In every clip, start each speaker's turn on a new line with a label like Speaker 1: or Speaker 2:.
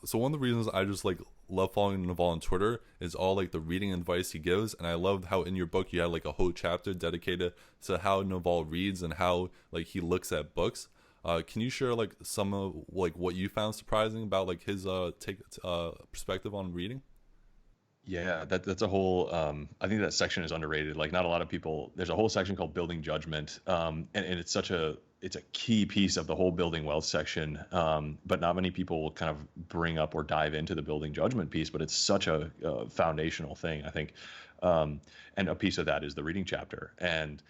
Speaker 1: So one of the reasons I just like love following Naval on Twitter is all like the reading advice he gives, and I love how in your book you had like a whole chapter dedicated to how Naval reads and how like he looks at books. Can you share like some of like what you found surprising about like his take perspective on reading?
Speaker 2: Yeah, that's a whole. I think that section is underrated. Like, not a lot of people. There's a whole section called building judgment, and it's such a it's a key piece of the whole building wealth section. But not many people will kind of bring up or dive into the building judgment piece. But it's such a foundational thing, I think. And a piece of that is the reading chapter. And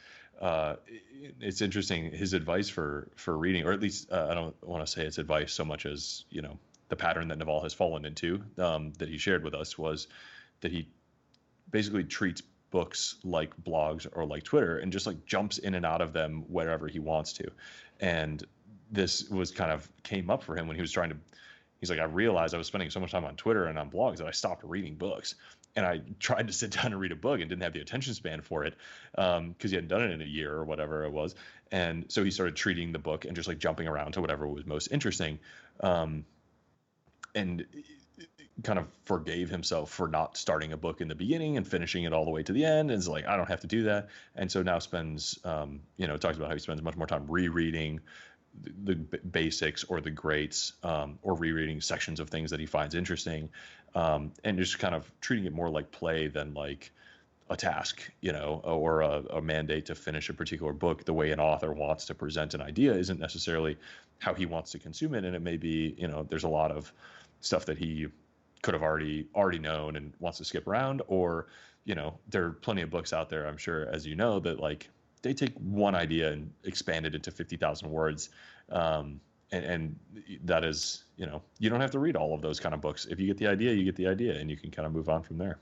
Speaker 2: it's interesting his advice for reading, or at least I don't want to say it's advice so much as the pattern that Naval has fallen into, that he shared with us, was that he basically treats books like blogs or like Twitter and just like jumps in and out of them wherever he wants to. And this was kind of came up for him when he was trying to, he's like, I realized I was spending so much time on Twitter and on blogs that I stopped reading books. And I tried to sit down and read a book and didn't have the attention span for it, because he hadn't done it in a year or whatever it was. And so he started treating the book and just like jumping around to whatever was most interesting. And kind of forgave himself for not starting a book in the beginning and finishing it all the way to the end. And it's like, I don't have to do that. And so now spends, talks about how he spends much more time rereading the basics or the greats, or rereading sections of things that he finds interesting, and just kind of treating it more like play than like a task, or a mandate to finish a particular book. The way an author wants to present an idea isn't necessarily how he wants to consume it. And it may be, there's a lot of stuff that he could have already known and wants to skip around, or there are plenty of books out there, I'm sure, as you know, that like they take one idea and expand it into 50,000 words, and that is, you don't have to read all of those kind of books. If you get the idea, you get the idea, and you can kind of move on from there.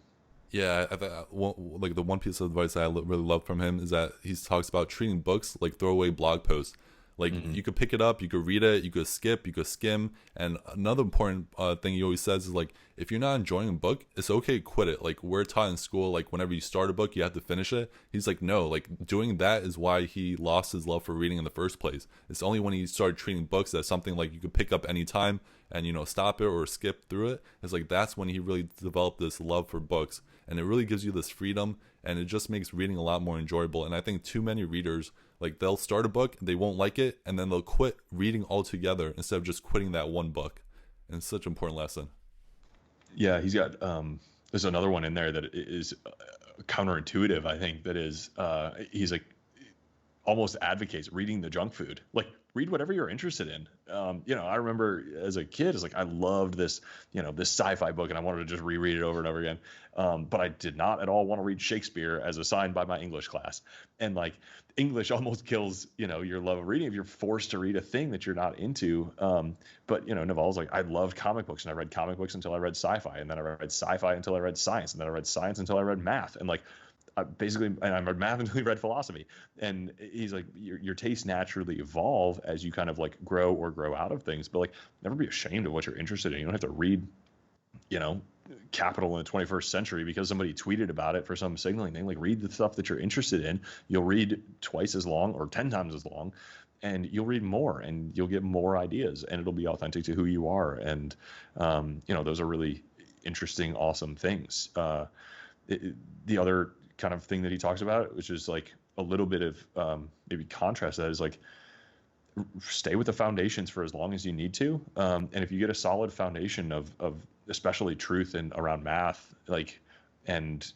Speaker 1: Yeah, like the one piece of advice I really love from him is that he talks about treating books like throwaway blog posts. Like, you could pick it up, you could read it, you could skip, you could skim. And another important thing he always says is like, if you're not enjoying a book, it's okay to quit it. Like, we're taught in school, like whenever you start a book, you have to finish it. He's like, no, like doing that is why he lost his love for reading in the first place. It's only when he started treating books as something like you could pick up anytime and stop it or skip through it. It's like that's when he really developed this love for books, and it really gives you this freedom, and it just makes reading a lot more enjoyable. And I think too many readers, like, they'll start a book, they won't like it, and then they'll quit reading altogether instead of just quitting that one book. And it's such an important lesson.
Speaker 2: Yeah, he's got there's another one in there that is counterintuitive, I think, that is he's like almost advocates reading the junk food. Like, read whatever you're interested in. I remember as a kid, it's like I loved this, this sci-fi book, and I wanted to just reread it over and over again. But I did not at all want to read Shakespeare as assigned by my English class. And like, English almost kills, your love of reading if you're forced to read a thing that you're not into. But Naval's like, I loved comic books, and I read comic books until I read sci-fi, and then I read sci-fi until I read science, and then I read science until I read math. And like, and I read math until he read philosophy. And he's like, your tastes naturally evolve as you kind of like grow or grow out of things, but like, never be ashamed of what you're interested in. You don't have to read, capital in the 21st century because somebody tweeted about it for some signaling thing. Like, read the stuff that you're interested in. You'll read twice as long or 10 times as long, and you'll read more, and you'll get more ideas, and it'll be authentic to who you are. And, those are really interesting, awesome things. The other kind of thing that he talks about, which is like a little bit of maybe contrast to that, is like, stay with the foundations for as long as you need to. And if you get a solid foundation of especially truth and around math, like, and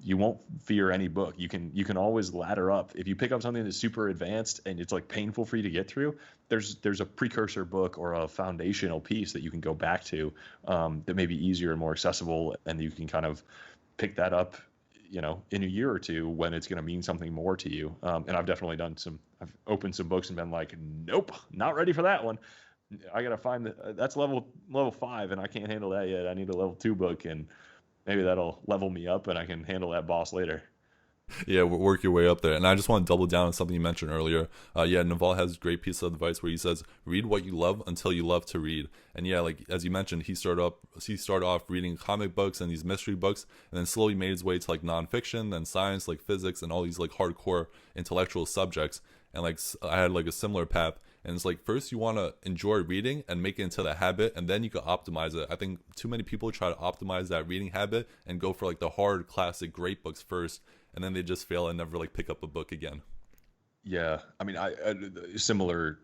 Speaker 2: you won't fear any book. You can always ladder up. If you pick up something that's super advanced and it's like painful for you to get through, there's a precursor book or a foundational piece that you can go back to, that may be easier and more accessible, and you can kind of pick that up in a year or two when it's going to mean something more to you. And I've definitely I've opened some books and been like, nope, not ready for that one. I got to find that's level 5, and I can't handle that yet. I need a level 2 book, and maybe that'll level me up and I can handle that boss later.
Speaker 1: Yeah, work your way up there. And I just want to double down on something you mentioned earlier. Naval has a great piece of advice where he says, read what you love until you love to read. And yeah, like as you mentioned, he started off reading comic books and these mystery books, and then slowly made his way to like nonfiction, then science, like physics, and all these like hardcore intellectual subjects. And like I had like a similar path. And it's like, first you want to enjoy reading and make it into the habit, and then you can optimize it. I think too many people try to optimize that reading habit and go for like the hard, classic, great books first, and then they just fail and never like pick up a book again.
Speaker 2: Yeah, I mean, I similar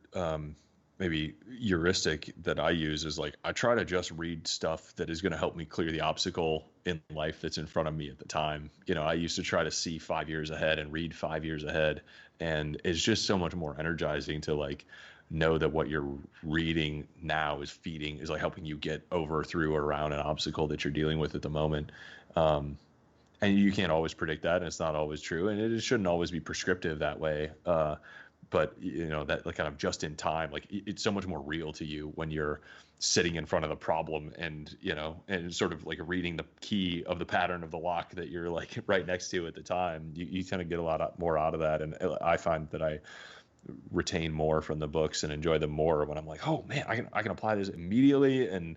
Speaker 2: maybe heuristic that I use is like I try to just read stuff that is going to help me clear the obstacle in life that's in front of me at the time. You know, I used to try to see 5 years ahead and read 5 years ahead, and it's just so much more energizing to like know that what you're reading now is like helping you get over, through, or around an obstacle that you're dealing with at the moment. And you can't always predict that, and it's not always true, and it shouldn't always be prescriptive that way. But you know, that like kind of just in time, like it's so much more real to you when you're sitting in front of the problem, and you know, and sort of like reading the key of the pattern of the lock that you're like right next to at the time. You kind of get a lot more out of that, and I find that I retain more from the books and enjoy them more when I'm like, oh man, I can apply this immediately and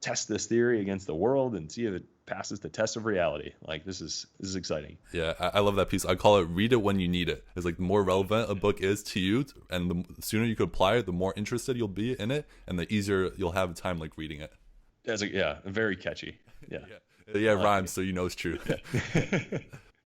Speaker 2: test this theory against the world and see if it passes the test of reality. Like this is exciting.
Speaker 1: Yeah, I love that piece. I call it read it when you need it. It's like the more relevant a book is to you, and the sooner you can apply it, the more interested you'll be in it, and the easier you'll have time like reading it.
Speaker 2: Yeah, very catchy. Yeah.
Speaker 1: Yeah, rhymes, so you know it's true.